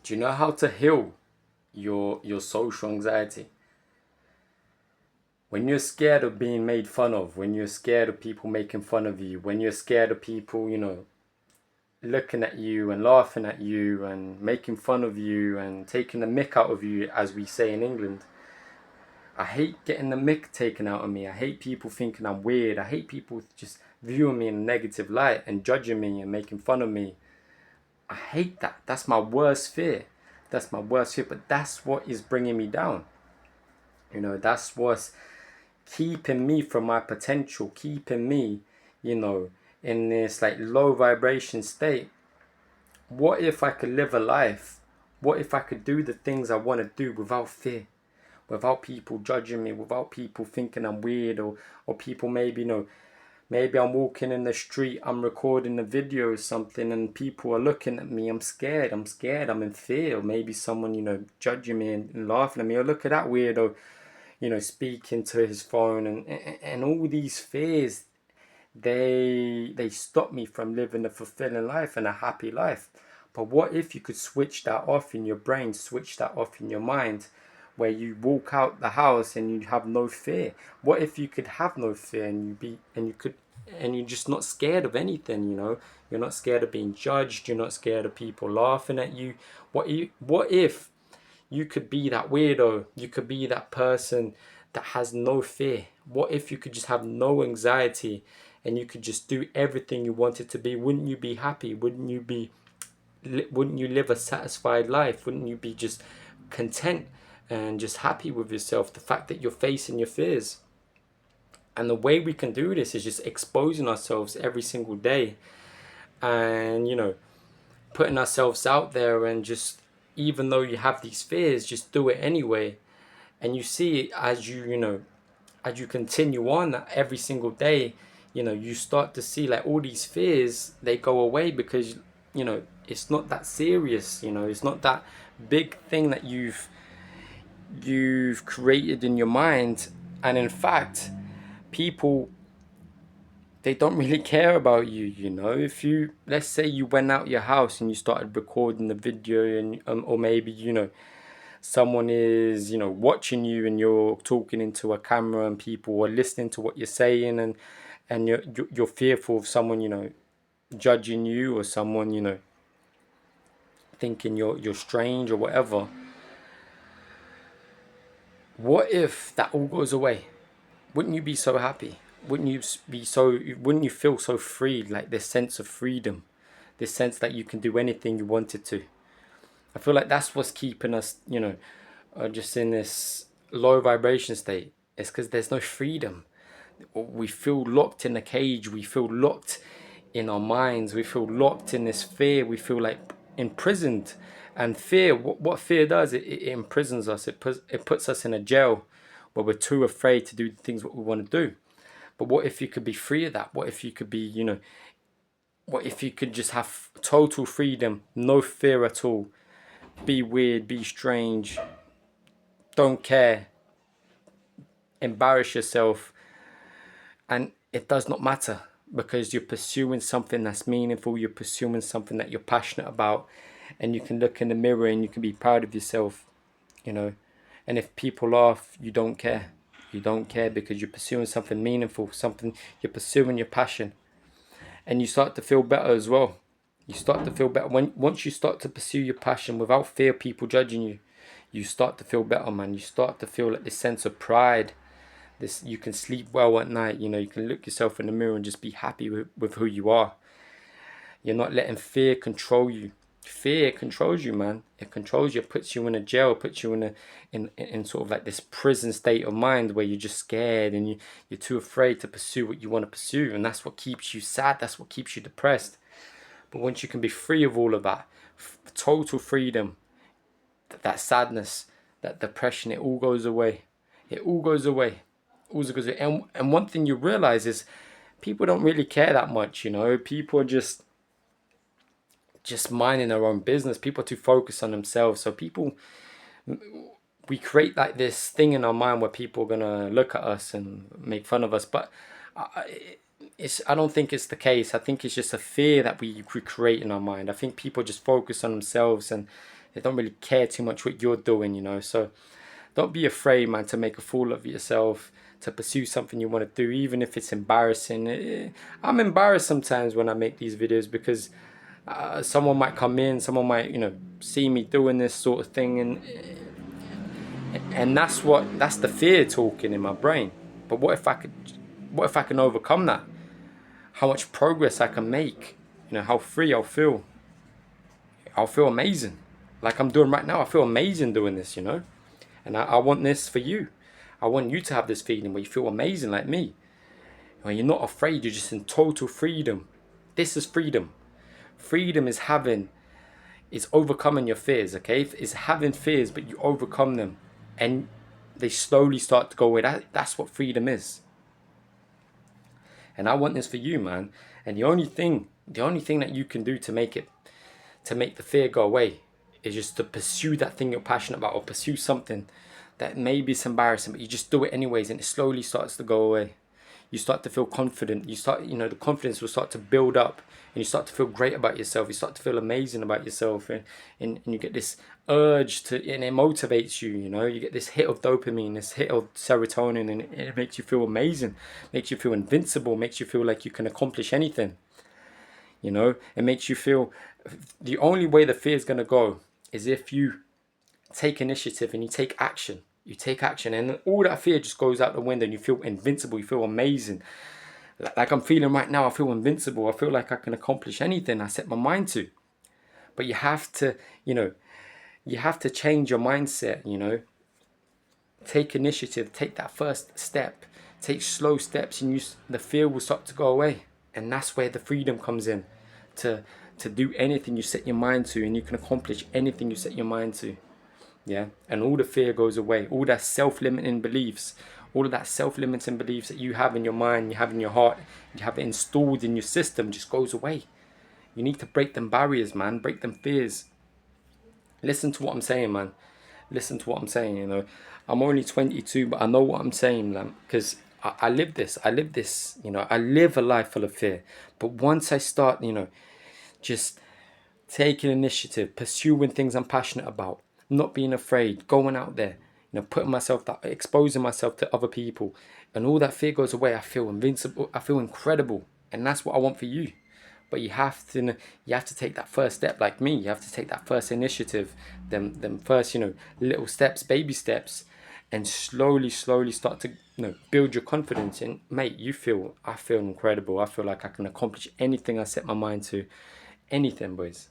Do you know how to heal your social anxiety? When you're scared of being made fun of, when you're scared of people making fun of you, when you're scared of people, looking at you and laughing at you and making fun of you and taking the mick out of you, as we say in England. I hate getting the mick taken out of me. I hate people thinking I'm weird. I hate people just viewing me in a negative light and judging me and making fun of me. I hate that. That's my worst fear. That's my worst fear. But that's what is bringing me down. That's what's keeping me from my potential, keeping me, in this like low vibration state. What if I could live a life? What if I could do the things I want to do without fear? Without people judging me, without people thinking I'm weird, or people maybe I'm walking in the street, I'm recording a video or something, and people are looking at me. I'm scared, I'm in fear. Or maybe someone, judging me and laughing at me. Or look at that weirdo, speaking to his phone, and all these fears, they stop me from living a fulfilling life and a happy life. But what if you could switch that off in your brain, switch that off in your mind, where you walk out the house and you have no fear? What if you could have no fear and you're just not scared of anything? You're not scared of being judged, you're not scared of people laughing at you. What if you could be that weirdo? You could be that person that has no fear. What if you could just have no anxiety and you could just do everything you wanted to be? Wouldn't you be happy? Wouldn't you live a satisfied life? Wouldn't you be just content and just happy with yourself? The fact that you're facing your fears. And the way we can do this is just exposing ourselves every single day and, putting ourselves out there, and just, even though you have these fears, just do it anyway. And you see, as you continue on every single day, you start to see like all these fears, they go away, because it's not that serious. It's not that big thing that you've created in your mind. And in fact, people, they don't really care about you. If you, let's say you went out your house and you started recording the video, and or maybe someone is watching you and you're talking into a camera and people are listening to what you're saying, and you're fearful of someone judging you, or someone thinking you're strange or whatever. What if that all goes away? Wouldn't you be so happy? Wouldn't you feel so free, like this sense of freedom, this sense that you can do anything you wanted to? I feel like that's what's keeping us, just in this low vibration state. It's because there's no freedom. We feel locked in a cage. We feel locked in our minds. We feel locked in this fear. We feel like imprisoned. And fear, what fear does, it imprisons us. It puts us in a jail where we're too afraid to do the things what we want to do. But what if you could be free of that? What if you could be, what if you could just have total freedom, no fear at all? Be weird, be strange, don't care, embarrass yourself, and it does not matter, because you're pursuing something that's meaningful, you're pursuing something that you're passionate about, and you can look in the mirror and you can be proud of yourself. And if people laugh, you don't care. You don't care, because you're pursuing something meaningful, something, you're pursuing your passion. And you start to feel better as well. You start to feel better once you start to pursue your passion without fear of people judging you. You start to feel better, man. You start to feel like this sense of pride. You can sleep well at night. You can look yourself in the mirror and just be happy with who you are. You're not letting fear control you. Fear controls you, man. It controls you. It puts you in a jail. Puts you in sort of like this prison state of mind where you're just scared and you're too afraid to pursue what you want to pursue. And that's what keeps you sad. That's what keeps you depressed. But once you can be free of all of that, total freedom, that sadness, that depression, it all goes away. It all goes away. It all goes away. And one thing you realize is people don't really care that much. People are just minding their own business. People are too focused on themselves. So we create like this thing in our mind where people are gonna look at us and make fun of us. But I don't think it's the case. I think it's just a fear that we create in our mind. I think people just focus on themselves and They don't really care too much what you're doing, you know. So don't be afraid, man, to make a fool of yourself, to pursue something you want to do, even if it's embarrassing. I'm embarrassed sometimes when I make these videos because someone might come in, someone might, you know, see me doing this sort of thing, and that's the fear talking in my brain. But what if I can overcome that? How much progress I can make? You know, how free I'll feel. I'll feel amazing, like I'm doing right now. I feel amazing doing this, you know. And I want this for you. I want you to have this feeling where you feel amazing like me. When you're not afraid, you're just in total freedom. This is freedom. Freedom is overcoming your fears, okay? It's having fears, but you overcome them. And they slowly start to go away. That's what freedom is. And I want this for you, man. And the only thing that you can do to make the fear go away is just to pursue that thing you're passionate about, or pursue something that maybe it's embarrassing, but you just do it anyways, and it slowly starts to go away. You start to feel confident. The confidence will start to build up, and you start to feel great about yourself. You start to feel amazing about yourself, and you get this urge and it motivates you, you know. You get this hit of dopamine, this hit of serotonin, and it makes you feel amazing, makes you feel invincible, makes you feel like you can accomplish anything. You know, it makes you feel the only way the fear is going to go is if you take initiative and you take action. You take action, and then all that fear just goes out the window, and you feel invincible. You feel amazing. Like I'm feeling right now, I feel invincible. I feel like I can accomplish anything I set my mind to. But you have to, you have to change your mindset, you know. Take initiative, take that first step, take slow steps, and the fear will start to go away. And that's where the freedom comes in, to do anything you set your mind to, and you can accomplish anything you set your mind to. Yeah, and all the fear goes away, all that self-limiting beliefs, all of that self-limiting beliefs that you have in your mind, you have in your heart, you have it installed in your system, just goes away. You need to break them barriers, man, break them fears. Listen to what I'm saying, man. Listen to what I'm saying, you know. I'm only 22, but I know what I'm saying, man, because I live this. I live this, you know. I live a life full of fear. But once I start, you know, just taking initiative, pursuing things I'm passionate about, not being afraid, going out there, you know, putting myself, exposing myself to other people, and all that fear goes away. I feel invincible. I feel incredible, and that's what I want for you. But you have to take that first step, like me. You have to take that first initiative, them first, you know, little steps, baby steps, and slowly start to, you know, build your confidence. And mate, I feel incredible. I feel like I can accomplish anything I set my mind to. Anything, boys.